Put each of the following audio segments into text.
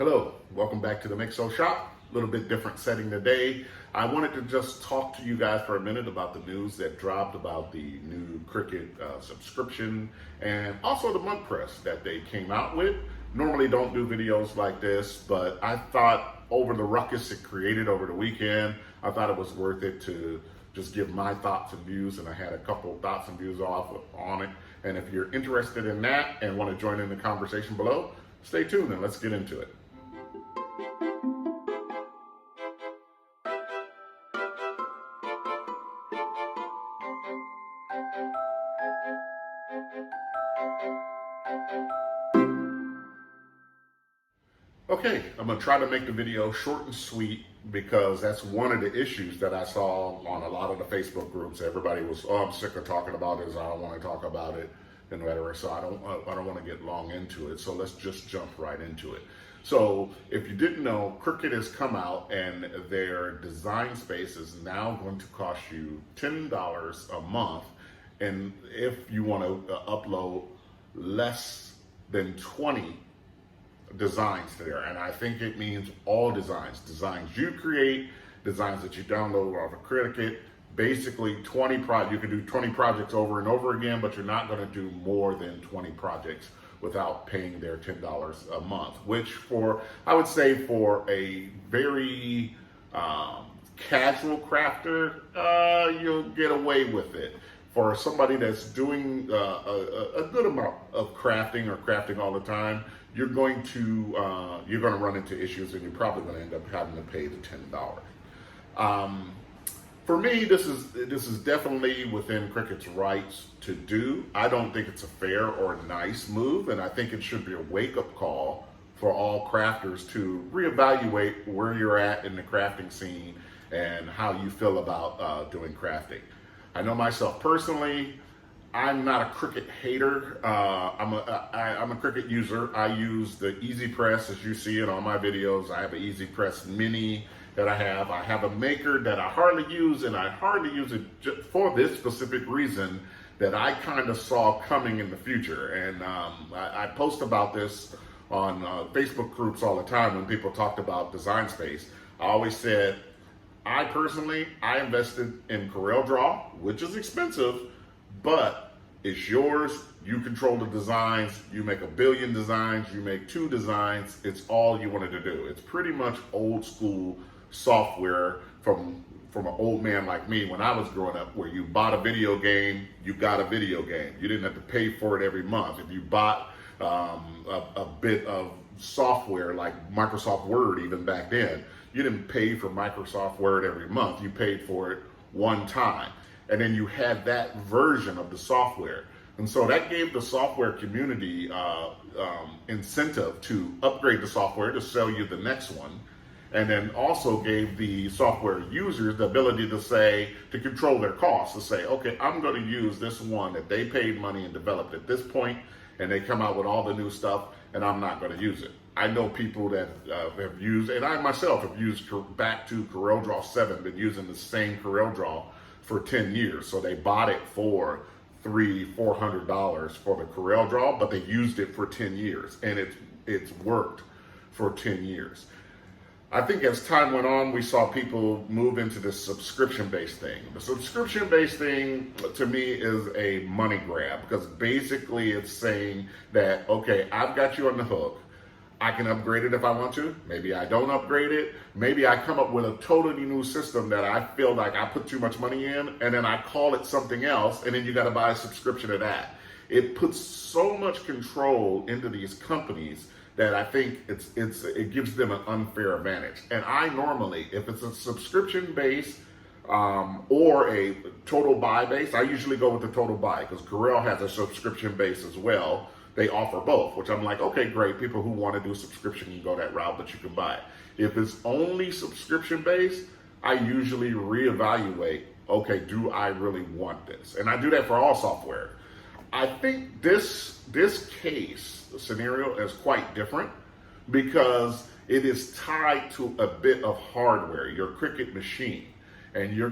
Hello, welcome back to the Makeso shop. A little bit different setting today. I wanted to just talk to you guys for a minute about the news that dropped about the new Cricut subscription and also the mug press that they came out with. Normally don't do videos like this, but I thought over the ruckus it created over the weekend, I thought it was worth it to just give my thoughts and views, and I had a couple thoughts and views on it. And if you're interested in that and want to join in the conversation below, stay tuned and let's get into it. Okay, I'm gonna try to make the video short and sweet because that's one of the issues that I saw on a lot of the Facebook groups. Everybody was, oh, I'm sick of talking about this. I don't want to talk about it, and whatever. So I don't want to get long into it. So let's just jump right into it. So if you didn't know, Cricut has come out and their design space is now going to cost you $10 a month, and if you want to upload less than 20 designs there, and I think it means all designs you create, designs that you download off of Cricut. Basically 20 projects, you can do 20 projects over and over again, but you're not going to do more than 20 projects without paying their $10 a month, which I would say for a very casual crafter, you'll get away with it. For somebody that's doing a good amount of crafting or crafting all the time, you're going to run into issues, and you're probably going to end up having to pay the $10. For me, this is definitely within Cricut's rights to do. I don't think it's a fair or nice move, and I think it should be a wake-up call for all crafters to reevaluate where you're at in the crafting scene and how you feel about doing crafting. I know myself personally, I'm not a Cricut hater. I'm a Cricut user. I use the Easy Press, as you see it on my videos. I have an Easy Press Mini that I have. I have a Maker that I hardly use, and I hardly use it just for this specific reason that I kind of saw coming in the future. And I post about this on Facebook groups all the time when people talked about design space. I always said, I personally invested in CorelDRAW, which is expensive, but it's yours. You control the designs. You make 1 billion designs. You make 2 designs. It's all you wanted to do. It's pretty much old school software from an old man like me when I was growing up, where you bought a video game, you got a video game. You didn't have to pay for it every month. If you bought a bit of software like Microsoft Word, even back then, you didn't pay for Microsoft Word every month. You paid for it one time. And then you had that version of the software. And so that gave the software community incentive to upgrade the software to sell you the next one. And then also gave the software users the ability to control their costs, to say, okay, I'm going to use this one that they paid money and developed at this point, and they come out with all the new stuff, and I'm not going to use it. I know people that have used, and I myself have used back to CorelDRAW 7, been using the same CorelDRAW for 10 years. So they bought it for $300-400 for the CorelDRAW, but they used it for 10 years, and it's worked for 10 years. I think as time went on, we saw people move into this subscription-based thing. The subscription-based thing, to me, is a money grab, because basically it's saying that, okay, I've got you on the hook. I can upgrade it if I want to. Maybe I don't upgrade it. Maybe I come up with a totally new system that I feel like I put too much money in, and then I call it something else, and then you got to buy a subscription of that. It puts so much control into these companies that I think it gives them an unfair advantage. And I normally, if it's a subscription base or a total buy base, I usually go with the total buy, because Corel has a subscription base as well. They offer both, which I'm like, okay, great. People who want to do a subscription can go that route, but you can buy it. If it's only subscription based, I usually reevaluate, okay, do I really want this? And I do that for all software. I think this case scenario is quite different because it is tied to a bit of hardware, your Cricut machine. And now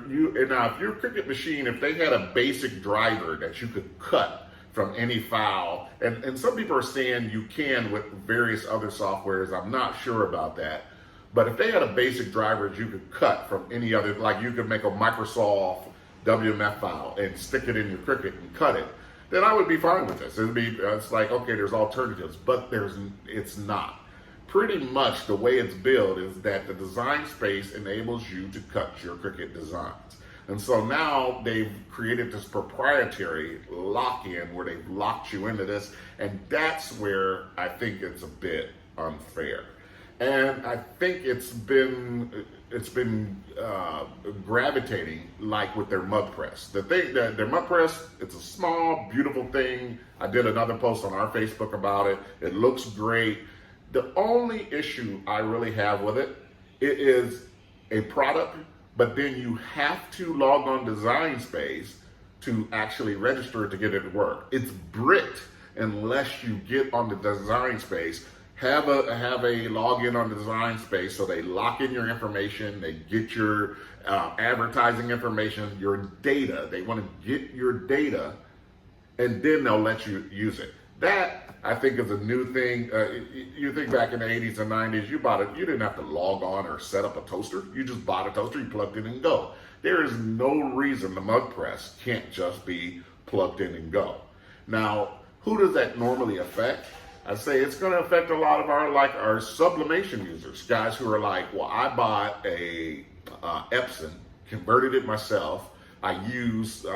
if your Cricut machine, if they had a basic driver that you could cut from any file. And some people are saying you can with various other softwares. I'm not sure about that. But if they had a basic driver you could cut from any other, like you could make a Microsoft WMF file and stick it in your Cricut and cut it, then I would be fine with this. It's like, okay, there's alternatives, but it's not. Pretty much the way it's built is that the design space enables you to cut your Cricut designs. And so now they've created this proprietary lock-in where they've locked you into this, and that's where I think it's a bit unfair. And I think it's been gravitating like with their mud press. Their mud press, it's a small, beautiful thing. I did another post on our Facebook about it. It looks great. The only issue I really have with it is a product, but then you have to log on Design Space to actually register it to get it to work. It's bricked unless you get on the Design Space. Have a login on Design Space, so they lock in your information, they get your advertising information, your data. They want to get your data, and then they'll let you use it. That, I think, is a new thing. You think back in the 80s and 90s, you didn't have to log on or set up a toaster. You just bought a toaster, you plugged in and go. There is no reason the mud press can't just be plugged in and go. Now, who does that normally affect? I say it's going to affect a lot of our sublimation users, guys who are like, well, I bought a Epson, converted it myself. I use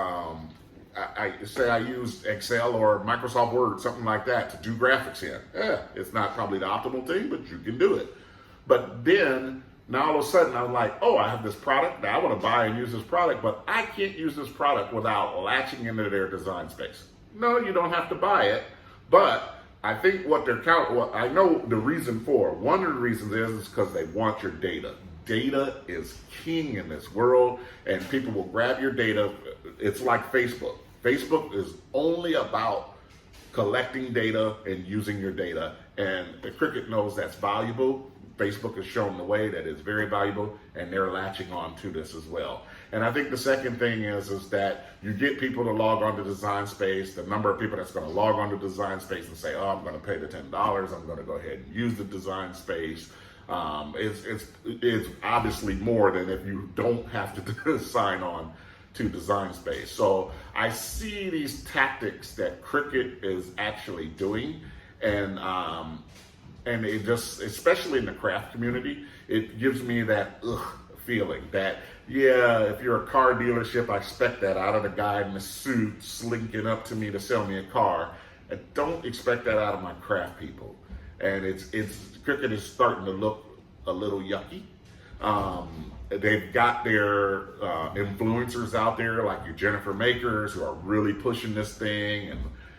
I use Excel or Microsoft Word, something like that, to do graphics in. It's not probably the optimal thing, but you can do it. But then now all of a sudden I'm like, oh, I have this product. Now I want to buy and use this product, but I can't use this product without latching into their Design Space. No, you don't have to buy it, but I think I know the reason for. One of the reasons is because they want your data. Data is king in this world, and people will grab your data. It's like Facebook. Facebook is only about collecting data and using your data, and the Cricut knows that's valuable. Facebook has shown the way that it's very valuable, and they're latching on to this as well. And I think the second thing is that you get people to log on to Design Space, the number of people that's going to log on to Design Space and say, oh, I'm going to pay the $10, I'm going to go ahead and use the Design Space. It's obviously more than if you don't have to sign on to Design Space. So I see these tactics that Cricut is actually doing, and it just, especially in the craft community, it gives me that feeling that, yeah, if you're a car dealership, I expect that out of the guy in the suit slinking up to me to sell me a car. I don't expect that out of my craft people. And Cricut is starting to look a little yucky. They've got their influencers out there, like your Jennifer Makers, who are really pushing this thing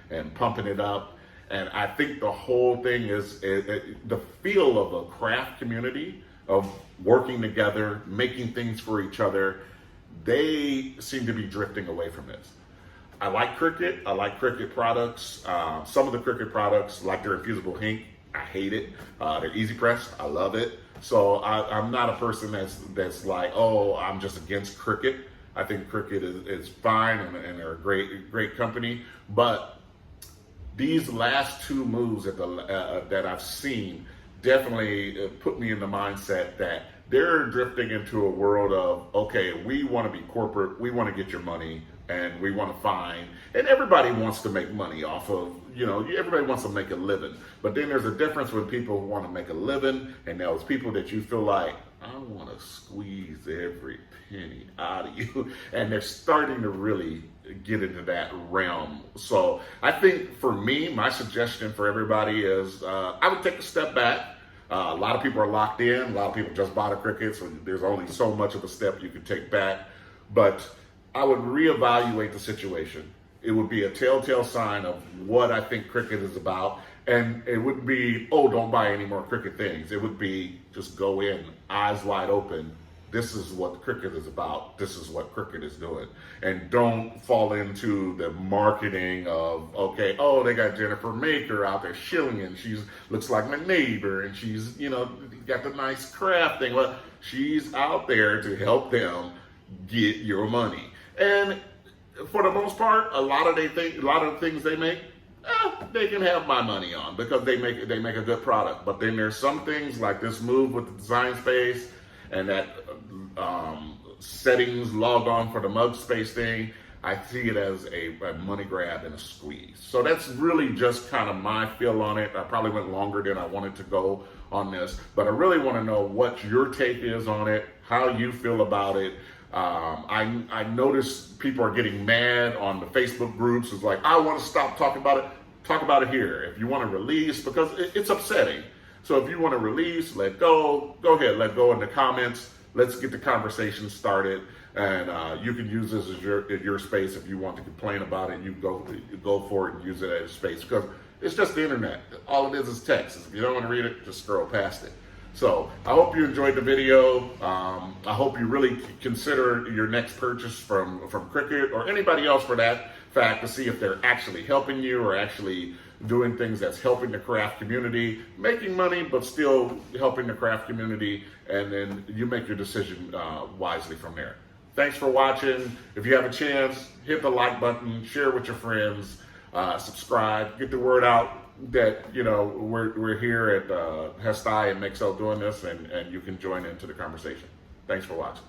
and pumping it up. And I think the whole thing is the feel of a craft community of working together, making things for each other. They seem to be drifting away from this. I like Cricut. I like Cricut products. Some of the Cricut products, like their infusible ink, I hate it. Their Easy Press, I love it. So I'm not a person that's like, oh, I'm just against Cricut. I think Cricut is fine, and they're a great company. But these last two moves that I've seen definitely put me in the mindset that they're drifting into a world of, okay, we want to be corporate, we want to get your money, and we want to find, and everybody wants to make money off of, everybody wants to make a living. But then there's a difference when people want to make a living, and there's people that you feel like, I want to squeeze every penny out of you. And they're starting to really get into that realm. So I think for me, my suggestion for everybody is I would take a step back. A lot of people are locked in. A lot of people just bought a Cricut, so there's only so much of a step you can take back. But I would reevaluate the situation. It would be a telltale sign of what I think Cricut is about. And it wouldn't be, oh, don't buy any more Cricut things. It would be just go in, eyes wide open. This is what Cricut is about. This is what Cricut is doing. And don't fall into the marketing of, okay, oh, they got Jennifer Maker out there shilling, and she looks like my neighbor, and she's, got the nice craft thing. Well, she's out there to help them get your money. And for the most part, a lot of things they make, they can have my money on because they make a good product. But then there's some things like this move with the design space and that settings log on for the mug space thing. I see it as a money grab and a squeeze. So that's really just kind of my feel on it. I probably went longer than I wanted to go on this, but I really want to know what your take is on it, how you feel about it. I notice people are getting mad on the Facebook groups. It's like, I want to stop talking about it. Talk about it here. If you want to release, because it's upsetting. So if you want to release, let go ahead, let go in the comments. Let's get the conversation started. And you can use this as your space. If you want to complain about it, you go for it and use it as space, because it's just the internet. All it is text. If you don't want to read it, just scroll past it. So I hope you enjoyed the video. I hope you really consider your next purchase from Cricut or anybody else for that fact, to see if they're actually helping you or actually doing things that's helping the craft community, making money, but still helping the craft community, and then you make your decision wisely from there. Thanks for watching. If you have a chance, hit the like button, share with your friends, subscribe, get the word out that, you know, we're here at Hestai and Makeso doing this, and you can join into the conversation. Thanks for watching.